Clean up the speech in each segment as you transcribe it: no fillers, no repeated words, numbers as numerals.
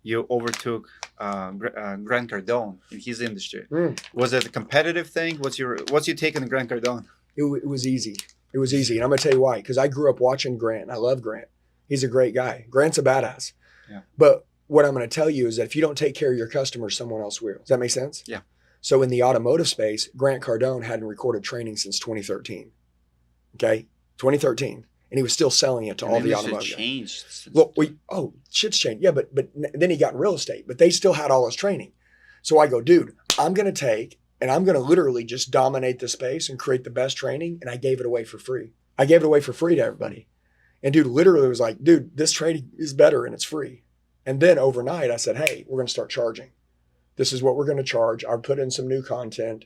you overtook Grant Cardone in his industry. Was it a competitive thing? What's your take on Grant Cardone? It was easy. It was easy. And I'm going to tell you why. Because I grew up watching Grant. And I love Grant. He's a great guy. Grant's a badass. Yeah. But what I'm going to tell you is that if you don't take care of your customers, someone else will. Does that make sense? Yeah. So in the automotive space, Grant Cardone hadn't recorded training since 2013. Okay? 2013. And he was still selling it to all the automotive. Changed. Well, shit's changed. Yeah, but then he got in real estate. But they still had all his training. So I go, dude, I'm going to take and I'm going to literally just dominate the space and create the best training. And I gave it away for free. I gave it away for free to everybody. And dude literally was like, dude, this training is better and it's free. And then overnight I said, hey, we're going to start charging. This is what we're going to charge. I put in some new content.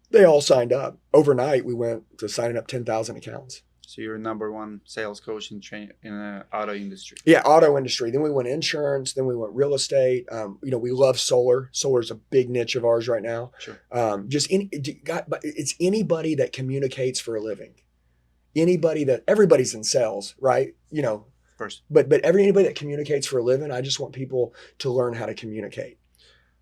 They all signed up. Overnight, we went to signing up 10,000 accounts. So you're number one sales coach in the auto industry. Yeah, auto industry. Then we went insurance. Then we went real estate. We love solar. Solar is a big niche of ours right now. Sure. It's anybody that communicates for a living. Everybody's in sales, right? Of course. But anybody that communicates for a living, I just want people to learn how to communicate.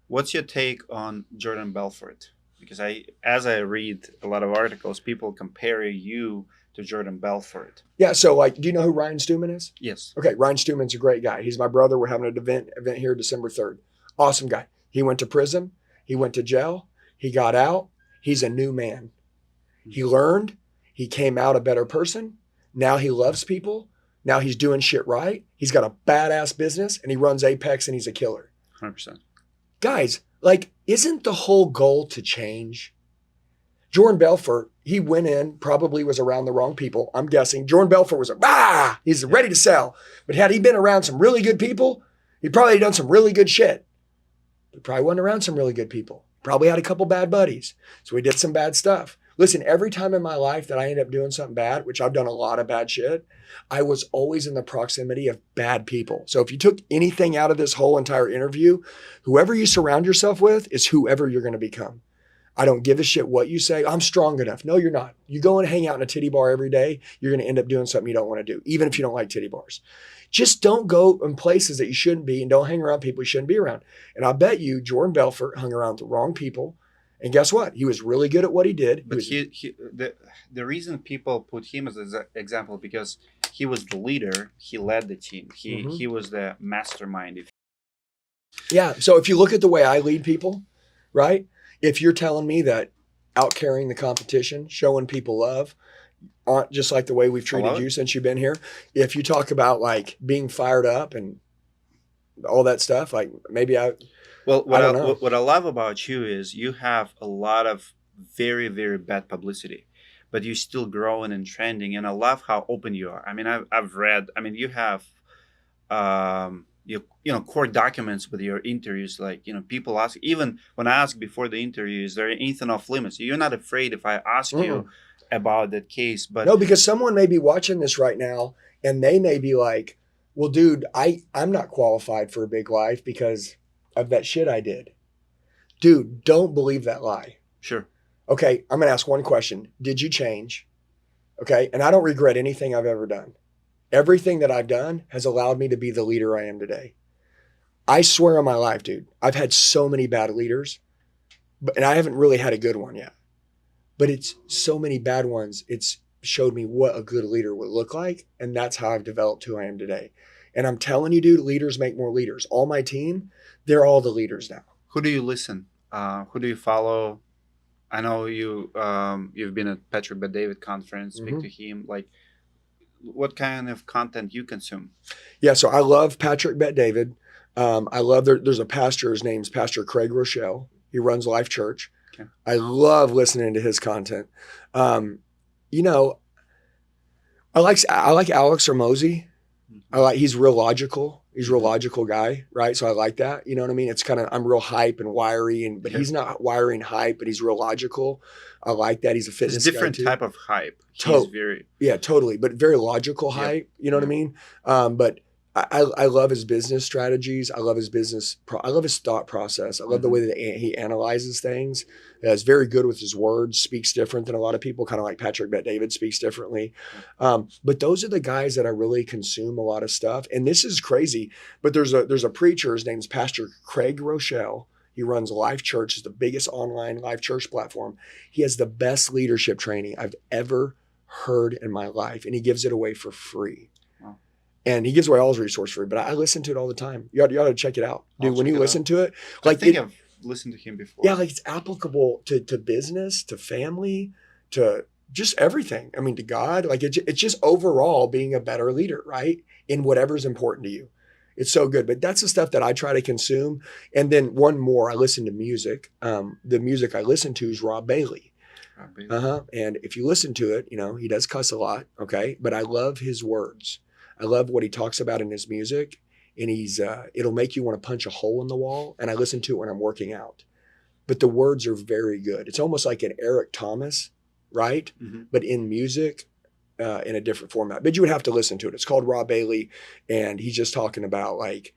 What's your take on Jordan Belfort? Because as I read a lot of articles, people compare you to Jordan Belfort. Yeah. So do you know who Ryan Stewman is? Yes. Okay. Ryan Stewman's a great guy. He's my brother. We're having an event here December 3rd. Awesome guy. He went to prison. He went to jail. He got out. He's a new man. He learned. He came out a better person. Now he loves people. Now he's doing shit right. He's got a badass business and he runs Apex and he's a killer. 100%. Guys, isn't the whole goal to change? Jordan Belfort, he went in, probably was around the wrong people. I'm guessing Jordan Belfort was he's ready to sell. But had he been around some really good people, he'd probably done some really good shit. He probably wasn't around some really good people. Probably had a couple bad buddies. So he did some bad stuff. Listen, every time in my life that I end up doing something bad, which I've done a lot of bad shit, I was always in the proximity of bad people. So if you took anything out of this whole entire interview, whoever you surround yourself with is whoever you're going to become. I don't give a shit what you say. I'm strong enough. No, you're not. You go and hang out in a titty bar every day, you're going to end up doing something you don't want to do, even if you don't like titty bars. Just don't go in places that you shouldn't be and don't hang around people you shouldn't be around. And I bet you Jordan Belfort hung around the wrong people. And guess what? He was really good at what he did. But the reason people put him as an example because he was the leader. He led the team. He was the mastermind. Yeah. So if you look at the way I lead people, right? If you're telling me that out carrying the competition, showing people love, just like the way we've treated you since you've been here. If you talk about being fired up and all that stuff, maybe Well, what I love about you is you have a lot of very, very bad publicity, but you're still growing and trending. And I love how open you are. I mean, I've read, you have, court documents with your interviews. People ask, even when I ask before the interview, is there anything off limits? You're not afraid if I ask you about that case, but no, because someone may be watching this right now and they may be like, well, dude, I'm not qualified for a big life because of that shit I did. Dude, don't believe that lie. Sure. Okay, I'm going to ask one question. Did you change? Okay, and I don't regret anything I've ever done. Everything that I've done has allowed me to be the leader I am today. I swear on my life, dude, I've had so many bad leaders, and I haven't really had a good one yet. But it's so many bad ones, it's showed me what a good leader would look like, and that's how I've developed who I am today. And I'm telling you, dude, leaders make more leaders. All my team, they're all the leaders now. Who do you listen? Who do you follow? I know you've been at Patrick Bet-David conference, speak to him. What kind of content you consume? Yeah, so I love Patrick Bet-David. I love there's a pastor, his name's Pastor Craig Groeschel. He runs Life Church. Okay. I love listening to his content. I like Alex Hormozi. He's real logical. He's a real logical guy, right? So I like that. You know what I mean? It's kind of, I'm real hype and wiry, but he's not wiry and hype, but he's real logical. I like that. He's a fitness guy. It's a different type of hype. Yeah, totally. But very logical hype. You know what I mean? But I love his business strategies. I love his I love his thought process. I love the way that he analyzes things. Is very good with his words, speaks different than a lot of people, kind of like Patrick Bet-David speaks differently. But those are the guys that I really consume a lot of stuff. And this is crazy, but there's a preacher, his name's Pastor Craig Groeschel. He runs Life Church, is the biggest online live church platform. He has the best leadership training I've ever heard in my life, and he gives it away for free. And he gives away all his resources free, but I listen to it all the time. You ought to check it out. Dude, when you listen to it, like I think I've listened to him before. Yeah, like it's applicable to business, to family, to just everything. I mean, to God, like it's just overall being a better leader, right? In whatever's important to you. It's so good. But that's the stuff that I try to consume. And then one more, I listen to music. The music I listen to is Rob Bailey. And if you listen to it, he does cuss a lot, okay? But I love his words. I love what he talks about in his music, and it'll make you want to punch a hole in the wall. And I listen to it when I'm working out, but the words are very good. It's almost like an Eric Thomas, right? But in music, in a different format. But you would have to listen to it. It's called Rob Bailey, and he's just talking about like,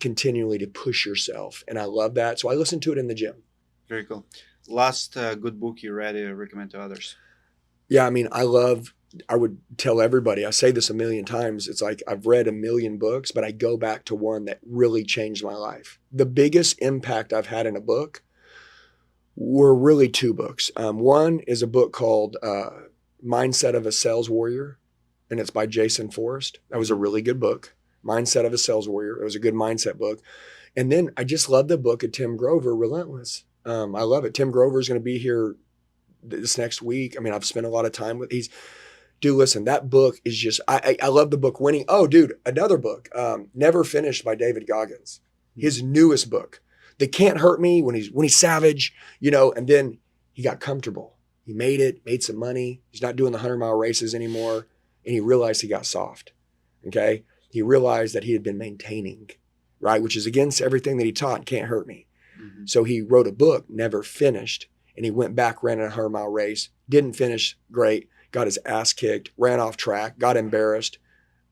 continually to push yourself. And I love that. So I listen to it in the gym. Very cool. Last good book you read to recommend to others? Yeah, I mean, I would tell everybody, I say this a million times, it's like I've read a million books, but I go back to one that really changed my life. The biggest impact I've had in a book were really two books. One is a book called Mindset of a Sales Warrior, and it's by Jason Forrest. That was a really good book. Mindset of a Sales Warrior. It was a good mindset book. And then I just love the book of Tim Grover, Relentless. I love it. Tim Grover is going to be here this next week. I mean, I've spent a lot of time with Dude, listen, that book is just, I love the book Winning. Oh, dude, another book, Never Finished by David Goggins. His newest book, They Can't Hurt Me, when he's savage, and then he got comfortable. He made some money. He's not doing the 100-mile races anymore. And he realized he got soft. Okay. He realized that he had been maintaining, right? Which is against everything that he taught, Can't Hurt Me. So he wrote a book, Never Finished. And he went back, ran a 100-mile race, didn't finish great, got his ass kicked, ran off track, got embarrassed,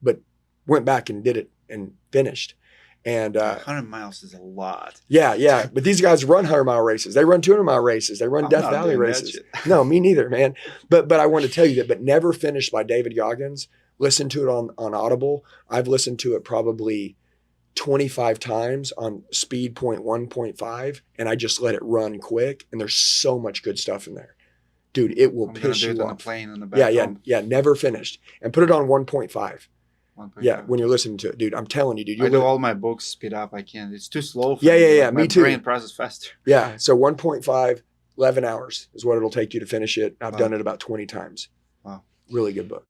but went back and did it and finished. And 100 miles is a lot. Yeah. But these guys run 100-mile races. They run 200-mile races. They run Death Valley races. No, me neither, man. But I want to tell you that, but Never Finished by David Goggins, listen to it on Audible. I've listened to it probably 25 times on speed 0.1.5, and I just let it run quick. And there's so much good stuff in there. Dude, it will piss you off. On a plane in the back yeah. Never Finished. And put it on 1.5. Yeah, when you're listening to it, dude. I'm telling you, dude. I do all my books speed up. I can't. It's too slow for me. Yeah. My Me too. brain processes faster. Yeah. So 1.5, 11 hours is what it'll take you to finish it. I've done it about 20 times. Wow. Really good book.